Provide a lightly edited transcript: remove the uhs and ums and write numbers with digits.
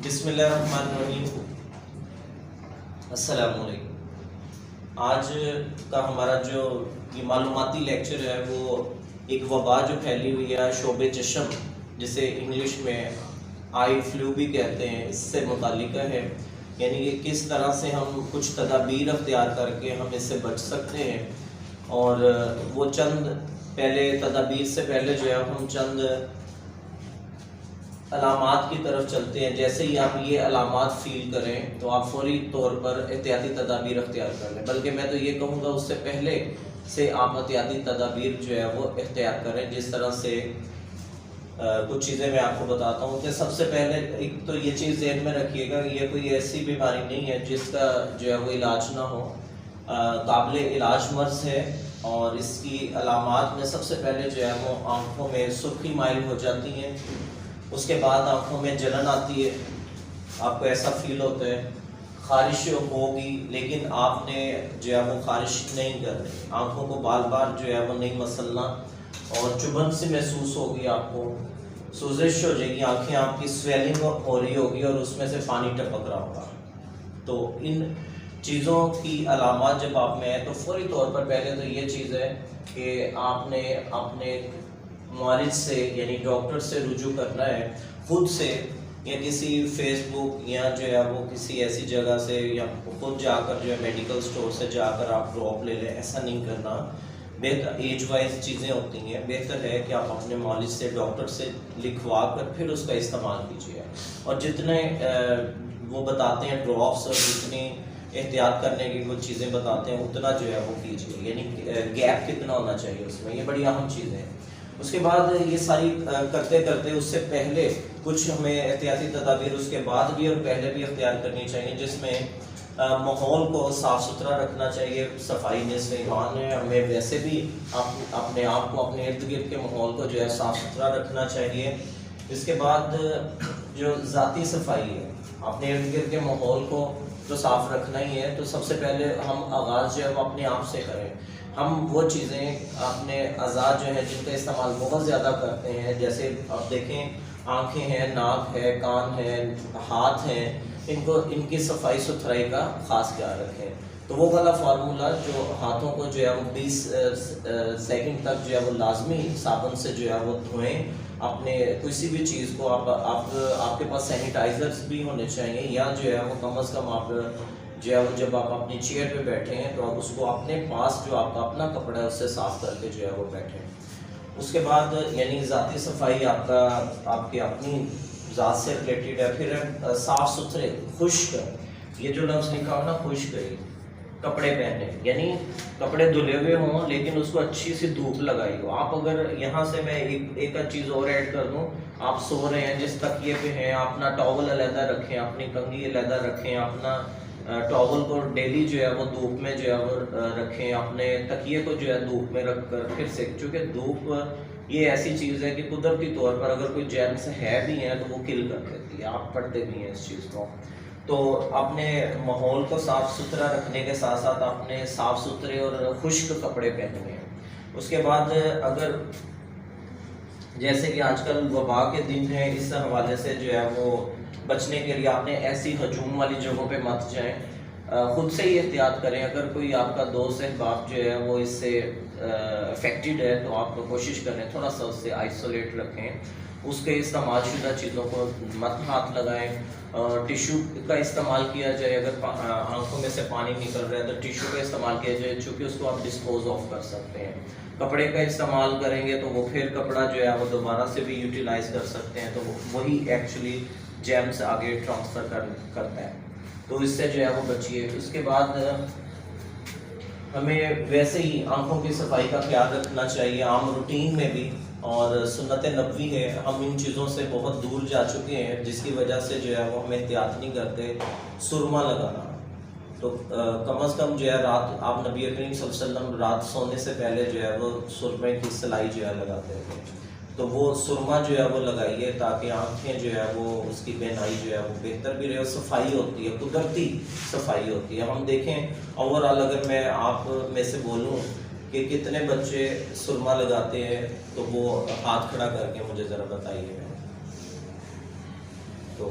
بسم اللہ الرحمن الرحیم۔ السلام علیکم۔ آج کا ہمارا جو یہ معلوماتی لیکچر ہے وہ ایک وبا جو پھیلی ہوئی ہے شعب چشم، جسے انگلش میں آئی فلو بھی کہتے ہیں، اس سے متعلق ہے، یعنی کہ کس طرح سے ہم کچھ تدابیر اختیار کر کے ہم اس سے بچ سکتے ہیں۔ اور وہ چند پہلے تدابیر سے پہلے جو ہے ہم چند علامات کی طرف چلتے ہیں۔ جیسے ہی آپ یہ علامات فیل کریں تو آپ فوری طور پر احتیاطی تدابیر اختیار کر لیں، بلکہ میں تو یہ کہوں گا اس سے پہلے سے آپ احتیاطی تدابیر جو ہے وہ اختیار کریں۔ جس طرح سے کچھ چیزیں میں آپ کو بتاتا ہوں کہ سب سے پہلے ایک تو یہ چیز ذہن میں رکھیے گا، یہ کوئی ایسی بیماری نہیں ہے جس کا جو ہے وہ علاج نہ ہو، قابل علاج مرض ہے۔ اور اس کی علامات میں سب سے پہلے جو ہے وہ آنکھوں میں سرخی مائل ہو جاتی ہیں، اس کے بعد آنکھوں میں جلن آتی ہے، آپ کو ایسا فیل ہوتا ہے، خارش ہوگی لیکن آپ نے جو ہے وہ خارش نہیں کرنی، آنکھوں کو بار بار جو ہے وہ نہیں مسلنا، اور چبھن سی محسوس ہوگی، آپ کو سوزش ہو جائے گی، آنکھیں آپ کی سویلنگ ہو رہی ہوگی اور اس میں سے پانی ٹپک رہا ہوگا۔ تو ان چیزوں کی علامات جب آپ میں ہے تو فوری طور پر پہلے تو یہ چیز ہے کہ آپ نے اپنے معالج سے یعنی ڈاکٹر سے رجوع کرنا ہے، خود سے یا کسی فیس بک یا جو ہے وہ کسی ایسی جگہ سے یا خود جا کر جو ہے میڈیکل سٹور سے جا کر آپ ڈراپ لے لیں، ایسا نہیں کرنا۔ بہتر ایج وائز چیزیں ہوتی ہیں، بہتر ہے کہ آپ اپنے معالج سے ڈاکٹر سے لکھوا کر پھر اس کا استعمال کیجیے، اور جتنے وہ بتاتے ہیں ڈراپس اور جتنی احتیاط کرنے کی وہ چیزیں بتاتے ہیں اتنا جو ہے وہ کیجیے، یعنی گیپ کتنا ہونا چاہیے اس میں، یہ بڑی اہم چیزیں ہیں۔ اس کے بعد یہ ساری کرتے کرتے اس سے پہلے کچھ ہمیں احتیاطی تدابیر اس کے بعد بھی اور پہلے بھی اختیار کرنی چاہیے، جس میں ماحول کو صاف ستھرا رکھنا چاہیے۔ صفائی نصف ایمان ہے، ہمیں ویسے بھی اپنے آپ کو اپنے ارد گرد کے ماحول کو جو ہے صاف ستھرا رکھنا چاہیے۔ اس کے بعد جو ذاتی صفائی ہے، اپنے ارد گرد کے ماحول کو تو صاف رکھنا ہی ہے، تو سب سے پہلے ہم آغاز جو ہے وہ اپنے آپ سے کریں۔ ہم وہ چیزیں اپنے اعضاء جو ہیں جن کا استعمال بہت زیادہ کرتے ہیں، جیسے آپ دیکھیں آنکھیں ہیں، ناک ہے، کان ہے، ہاتھ ہیں، ان کی صفائی ستھرائی کا خاص خیال رکھیں۔ تو وہ والا فارمولا جو ہاتھوں کو جو ہے وہ 20 سیکنڈ تک جو ہے وہ لازمی صابن سے جو ہے وہ دھوئیں۔ اپنے کسی بھی چیز کو آپ کے پاس سینیٹائزرز بھی ہونے چاہیے، یا جو ہے وہ کم از کم آپ جو ہے وہ جب آپ اپنی چیئر پہ بیٹھے ہیں تو آپ اس کو اپنے پاس جو آپ کا اپنا کپڑا ہے اس سے صاف کر کے جو ہے وہ بیٹھیں۔ اس کے بعد یعنی ذاتی صفائی آپ کی اپنی ذات سے ریلیٹڈ ہے۔ پھر صاف ستھرے خشک، یہ جو لفظ لکھا ہو نا خشک، کپڑے پہنے، یعنی کپڑے دھلے ہوئے ہوں لیکن اس کو اچھی سی دھوپ لگائی ہو۔ آپ اگر یہاں سے میں ایک چیز اور ایڈ کر دوں، آپ سو رہے ہیں جس تکیے پہ ہیں، اپنا ٹاول علیحدہ رکھیں، اپنی کنگھی علیحدہ رکھیں، اپنا ٹاول کو ڈیلی جو ہے وہ دھوپ میں جو ہے وہ رکھیں، اپنے تکیے کو جو ہے دھوپ میں رکھ کر پھر سے، چونکہ دھوپ یہ ایسی چیز ہے کہ قدرتی طور پر اگر کوئی جرمز ہے بھی ہیں تو وہ کل کر دیتی ہے، آپ پڑھتے بھی ہیں اس چیز کو۔ تو اپنے ماحول کو صاف ستھرا رکھنے کے ساتھ ساتھ اپنے صاف ستھرے اور خشک کپڑے پہننے ہیں۔ اس کے بعد اگر جیسے کہ آج کل وبا کے دن ہیں، اس حوالے سے جو ہے وہ بچنے کے لیے آپ نے ایسی ہجوم والی جگہوں پہ مت جائیں، خود سے ہی احتیاط کریں۔ اگر کوئی آپ کا دوست احباب جو ہے وہ اس سے افیکٹڈ ہے تو آپ کوشش کریں تھوڑا سا اس سے آئسولیٹ رکھیں، اس کے استعمال شدہ چیزوں کو مت ہاتھ لگائیں، ٹیشو کا استعمال کیا جائے، اگر آنکھوں میں سے پانی نکل رہا ہے تو ٹیشو کا استعمال کیا جائے، چونکہ اس کو آپ ڈسپوز آف کر سکتے ہیں۔ کپڑے کا استعمال کریں گے تو وہ پھر کپڑا جو ہے وہ دوبارہ سے بھی یوٹیلائز کر سکتے ہیں، تو وہی ایکچولی جیمز آگے ٹرانسفر کرتا ہے، تو اس سے جو ہے وہ بچیے۔ اس کے بعد ہمیں ویسے ہی آنکھوں کی صفائی کا خیال رکھنا چاہیے عام روٹین میں بھی، اور سنت نبوی ہے، ہم ان چیزوں سے بہت دور جا چکے ہیں جس کی وجہ سے جو ہے وہ ہم احتیاط نہیں کرتے۔ سرما لگانا، تو کم از کم جو ہے رات آپ نبی کریم صلی اللہ علیہ وسلم رات سونے سے پہلے جو ہے وہ سرمے کی سلائی جو ہے لگاتے تھے، تو وہ سرما جو ہے وہ لگائیے تاکہ آنکھیں جو ہے وہ اس کی بینائی جو ہے وہ بہتر بھی رہے، اور صفائی ہوتی ہے، قدرتی صفائی ہوتی ہے۔ ہم دیکھیں اوورآل اگر میں آپ میں سے بولوں کہ کتنے بچے سرما لگاتے ہیں تو وہ ہاتھ کھڑا کر کے مجھے ذرا بتائیے۔ تو